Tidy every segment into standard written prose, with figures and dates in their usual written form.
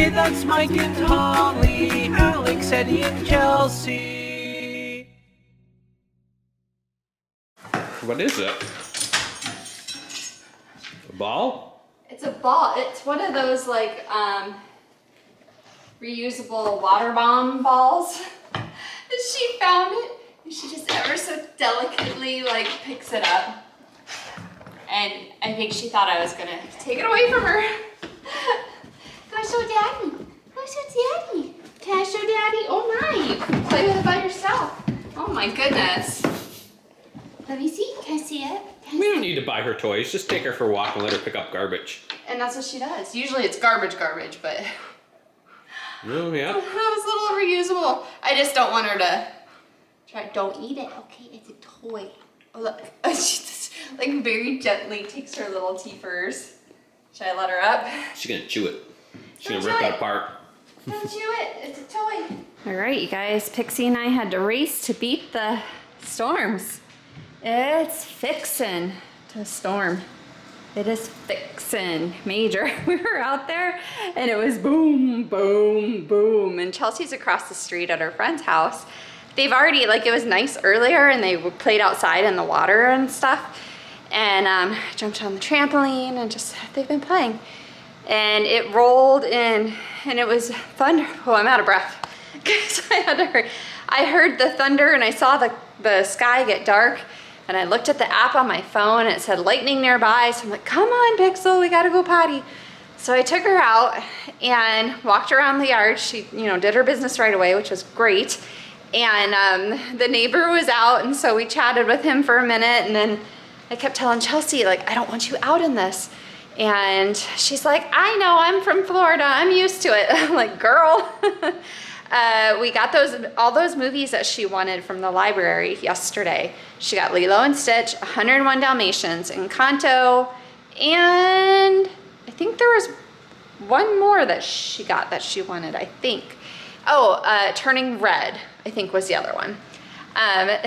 Hey, that's Mike and Holly, Alex, Eddie, and Chelsea. What is it? A ball? It's a ball. It's one of those like reusable water bomb balls. And she found it and she just ever so delicately like picks it up. And I think she thought I was gonna take it away from her. Go show Daddy. Go show Daddy. Can I show Daddy? Oh my, you can play with it by yourself. Oh my goodness. Let me see. Can I see it? We don't need to buy her toys. Just take her for a walk and let her pick up garbage. And that's what she does. Usually it's garbage, but Oh, yeah. that was a little reusable. I just don't want her to try. Don't eat it, okay? It's a toy. Oh, look. She just like very gently takes her little teethers. Should I let her up? She's gonna chew it. She's Don't gonna rip chew that it. apart. Don't chew it. It's a toy. All right, you guys. Pixie and I had to race to beat the storms. It's fixin' to storm. It is fixin' major. We were out there and it was boom, boom, boom. And Chelsea's across the street at her friend's house. They've already, like it was nice earlier and they played outside in the water and stuff. And jumped on the trampoline and just, they've been playing. And it rolled in and it was thunder. Oh, I'm out of breath. Because I had to hurry. I heard the thunder and I saw the sky get dark. And I looked at the app on my phone and it said lightning nearby. So I'm like, come on, Pixel, we gotta go potty. So I took her out and walked around the yard. She, did her business right away, which was great. And the neighbor was out and so we chatted with him for a minute and then I kept telling Chelsea, like, I don't want you out in this. And she's like, I know, I'm from Florida, I'm used to it. I'm like, girl. We got all those movies that she wanted from the library yesterday. She got Lilo and Stitch, 101 Dalmatians, Encanto, and I think there was one more that she got that she wanted, I think. Oh, Turning Red, I think was the other one.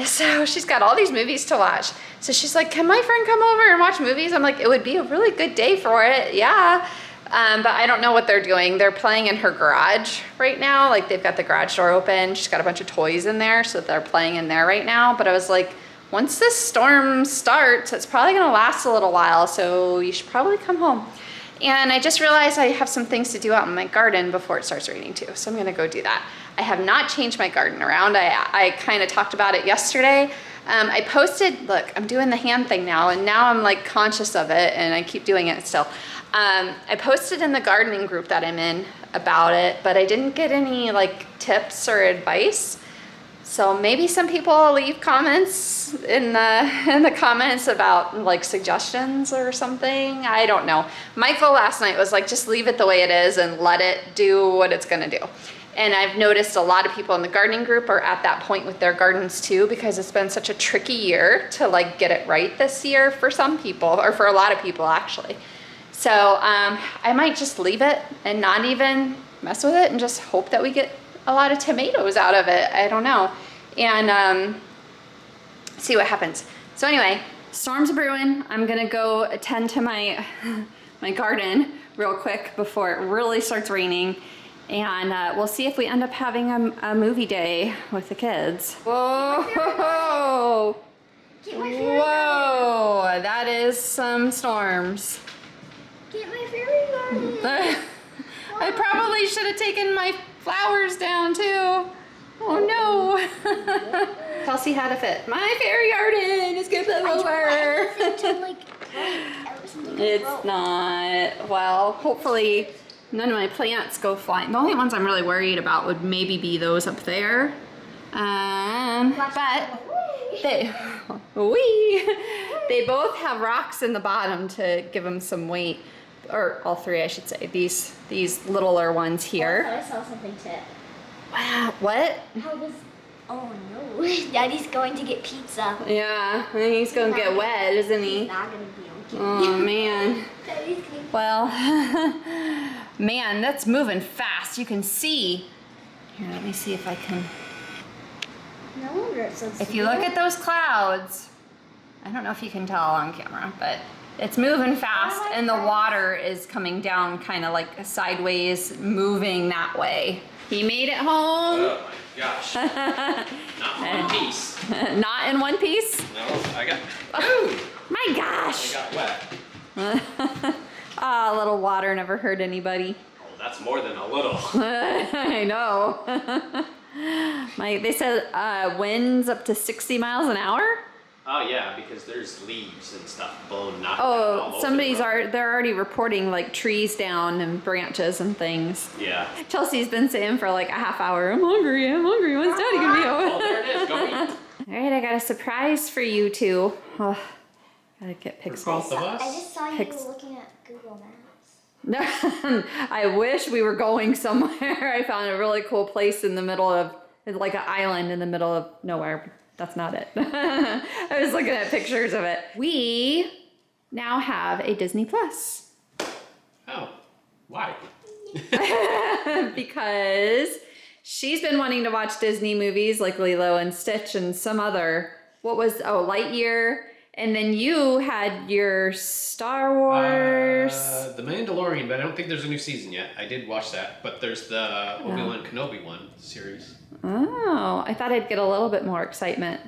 So she's got all these movies to watch. So she's like, can my friend come over and watch movies? I'm like, it would be a really good day for it, yeah. But I don't know what they're doing. They're playing in her garage right now. Like they've got the garage door open. She's got a bunch of toys in there. So they're playing in there right now. But I was like, once this storm starts, it's probably gonna last a little while. So you should probably come home. And I just realized I have some things to do out in my garden before it starts raining too. So I'm gonna go do that. I have not changed my garden around. I kind of talked about it yesterday. I posted, look, I'm doing the hand thing now. And now I'm like conscious of it and I keep doing it still. I posted in the gardening group that I'm in about it, but I didn't get any like tips or advice. So maybe some people will leave comments in the comments about like suggestions or something. I don't know. Michael last night was like, just leave it the way it is and let it do what it's gonna do. And I've noticed a lot of people in the gardening group are at that point with their gardens too, because it's been such a tricky year to like get it right this year for some people, or for a lot of people actually. So I might just leave it and not even mess with it and just hope that we get a lot of tomatoes out of it. I don't know. And see what happens. So anyway, storms are brewing. I'm gonna go attend to my garden real quick before it really starts raining. And we'll see if we end up having a movie day with the kids. Whoa! Whoa! That is some storms. Get my fairy garden. I probably should have taken my flowers down too. Oh no. Chelsea had a fit. My fairy garden is gonna blow over. It's not. Well, hopefully none of my plants go flying. The only ones I'm really worried about would maybe be those up there. But they both have rocks in the bottom to give them some weight. Or all three, I should say. These littler ones here. I saw something too. Wow, what? Oh no, Daddy's going to get pizza. Yeah, he's gonna get wet, isn't he? He's not gonna be okay. Oh man. Daddy's gonna... Well, man, that's moving fast. You can see. Here, let me see if I can. No wonder it's so If you look at those clouds, I don't know if you can tell on camera, but It's moving fast, and the water is coming down kind of like sideways, moving that way. He made it home. Oh my gosh. Not in one piece. Not in one piece? No, I got. Oh, my gosh. I got wet. Ah, a little water never hurt anybody. Oh, that's more than a little. I know. They said winds up to 60 miles an hour. Oh yeah, because there's leaves and stuff blown, knocked down all over the road. They're already reporting like trees down and branches and things. Yeah. Chelsea's been saying for like a half hour, I'm hungry. When's Daddy gonna be home? Oh, there it is. Go eat. All right, I got a surprise for you two. Oh, gotta get pixels. Both of us? I just saw you looking at Google Maps. I wish we were going somewhere. I found a really cool place in the middle of, like an island in the middle of nowhere. That's not it. I was looking at pictures of it. We now have a Disney Plus. Oh, why? Because she's been wanting to watch Disney movies like Lilo and Stitch and some other, Lightyear. And then you had your Star Wars. The Mandalorian, but I don't think there's a new season yet. I did watch that, but there's the Obi-Wan Kenobi one series. Oh, I thought I'd get a little bit more excitement.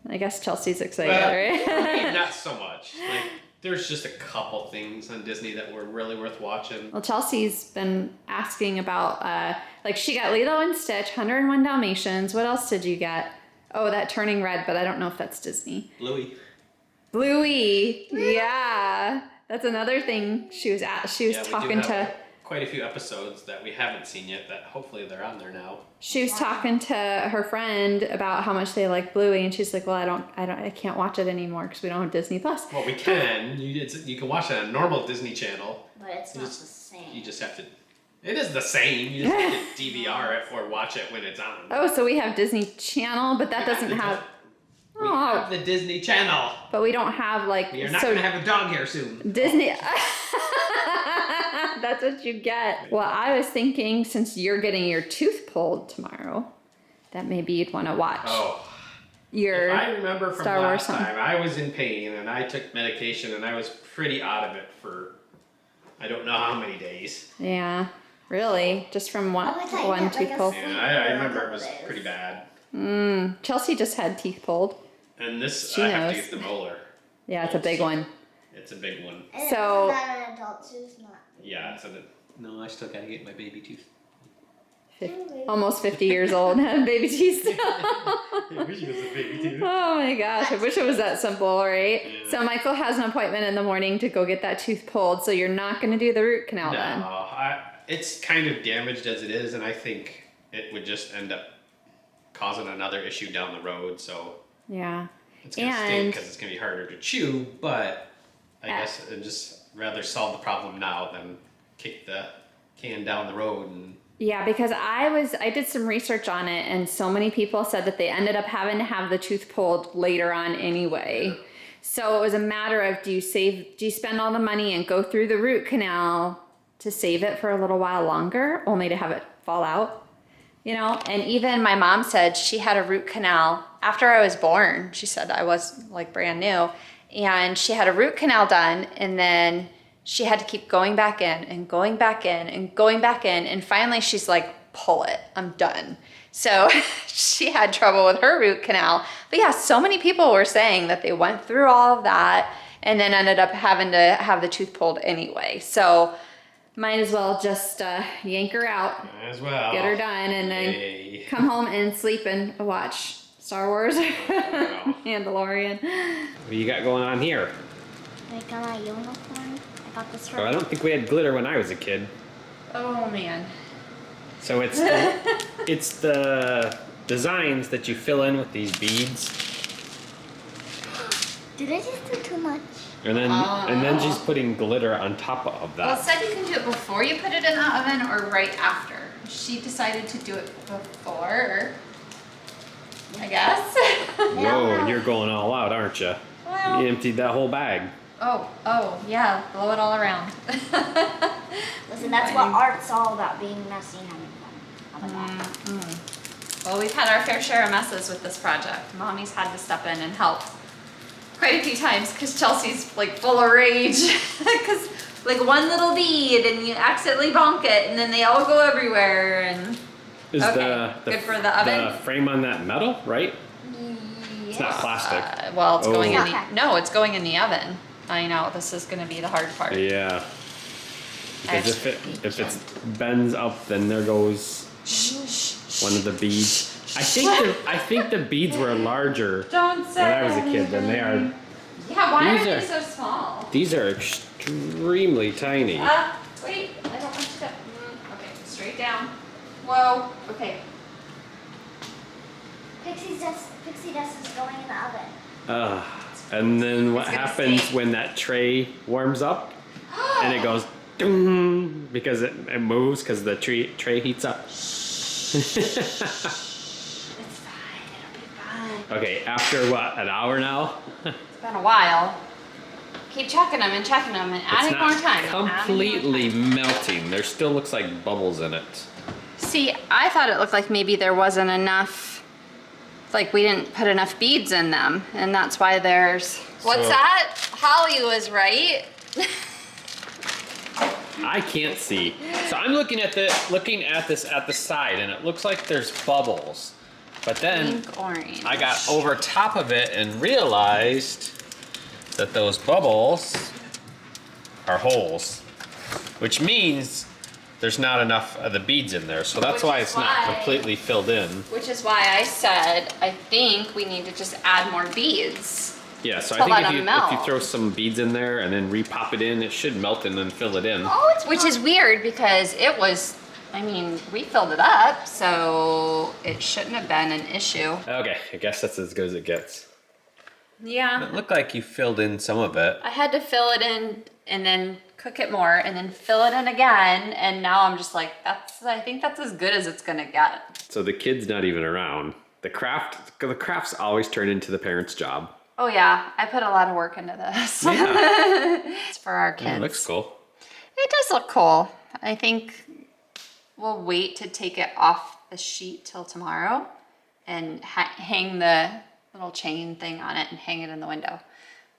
I guess Chelsea's excited, right? Not so much. Like, there's just a couple things on Disney that were really worth watching. Well, Chelsea's been asking about, like she got Lilo and Stitch, 101 Dalmatians. What else did you get? Oh, that Turning Red, but I don't know if that's Disney. Bluey. Yeah. That's another thing she was talking to. Quite a few episodes that we haven't seen yet that hopefully they're on there now. She was talking to her friend about how much they like Bluey, and she's like, "Well, I can't watch it anymore because we don't have Disney Plus." Well, we can. You can watch it on a normal Disney Channel. But it's not the same. You just have to. It is the same. You just have to DVR it or watch it when it's on. Oh, so we have Disney Channel, but that doesn't have. We have the Disney Channel. But we don't have like. You're not gonna have a dog here soon. Disney. That's what you get. Well, I was thinking since you're getting your tooth pulled tomorrow, that maybe you'd want to watch. Your if I remember from Star Wars last time, I was in pain and I took medication and I was pretty out of it for I don't know how many days. Yeah, really, just from one tooth pull. Yeah, I remember it was pretty bad. Chelsea just had teeth pulled. And this, She I have knows. to get the molar. Yeah, it's a big one. It's a big one. And So- is that an adult tooth? Not. Yeah, no, I still gotta get my baby tooth. Almost 50 years old, had baby teeth still. I wish it was a baby tooth. Oh my gosh, I wish it was that simple, right? Yeah. So Michael has an appointment in the morning to go get that tooth pulled, so you're not going to do the root canal then? No, it's kind of damaged as it is, and I think it would just end up causing another issue down the road, so Yeah. it's gonna stink because it's gonna be harder to chew, but I guess I'd just rather solve the problem now than kick the can down the road. And Yeah, because I did some research on it, and so many people said that they ended up having to have the tooth pulled later on anyway. So it was a matter of do you spend all the money and go through the root canal to save it for a little while longer, only to have it fall out? You know, and even my mom said she had a root canal after I was born. She said I was like brand new, and she had a root canal done, and then she had to keep going back in and going back in and going back in, and finally she's like, pull it, I'm done. So she had trouble with her root canal. But yeah, so many people were saying that they went through all of that and then ended up having to have the tooth pulled anyway. So might as well just yank her out, might as well get her done, and then come home and sleep and watch Star Wars, Mandalorian. What do you got going on here? I got my unicorn. I got this Oh, I don't think we had glitter when I was a kid. Oh man. So it's the designs that you fill in with these beads, Did I just do too much? and then she's putting glitter on top of that. Well, it said you can do it before you put it in the oven or right after. She decided to do it before, I guess. Whoa, you're going all out, aren't you? Well. You emptied that whole bag. Oh, yeah, blow it all around. Listen, that's what art's all about, being messy and having fun. How about that? Well, we've had our fair share of messes with this project. Mommy's had to step in and help quite a few times because Chelsea's like full of rage. Because like one little bead and you accidentally bonk it and then they all go everywhere. And Is okay, good for the oven? the frame on that metal, right? It's not plastic. Well, it's going in Okay. it's going in the oven. I know, this is gonna be the hard part. Yeah. Because if it bends up, then there goes one of the beads. I think the beads were larger Don't say when I was a kid than they are. Yeah, why These are are- they so small? These are extremely tiny. Wait, I don't want you to. Okay, straight down. Whoa, okay. Pixie dust is going in the oven. And then what It's gonna happens stink. when that tray warms up and it goes ding, because it moves because the tray heats up. It's fine, it'll be fine. Okay, after what, an hour now? It's been a while. Keep checking them and adding more time. Completely melting. There still looks like bubbles in it. See, I thought it looked like maybe there wasn't enough, like we didn't put enough beads in them, and that's why there's. What's So- that? Holly was right. I can't see. So I'm looking at this at the side, and it looks like there's bubbles. But then Pink orange. I got over top of it and realized that those bubbles are holes, which means there's not enough of the beads in there. So that's Which why is it's not why- completely filled in. Which is why I said I think we need to just add more beads. Yeah, so To I let think them if you melt. throw some beads in there and then re-pop it in, it should melt and then fill it in. Which is weird because it was, I mean, we filled it up, so it shouldn't have been an issue. Okay, I guess that's as good as it gets. Yeah. It looked like you filled in some of it. I had to fill it in and then cook it more and then fill it in again, and now I'm just like, I think that's as good as it's gonna get. So the kid's not even around. The crafts always turn into the parents' job. Oh yeah, I put a lot of work into this. Yeah. It's for our kids. It looks cool. It does look cool. I think we'll wait to take it off the sheet till tomorrow and hang the little chain thing on it and hang it in the window.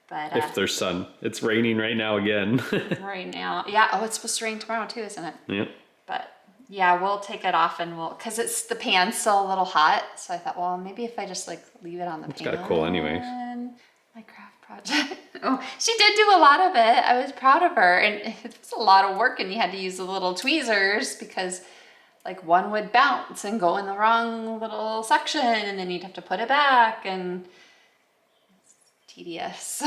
But If there's sun. It's raining right now again. right now, yeah. Oh, it's supposed to rain tomorrow too, isn't it? Yep. But yeah, we'll take it off and cause the pan's still a little hot. So I thought, well, maybe if I just like leave it on the pan. It's gotta cool anyways. My craft project. Oh, she did do a lot of it. I was proud of her, and it was a lot of work, and you had to use the little tweezers because like one would bounce and go in the wrong little section, and then you'd have to put it back, and it's tedious.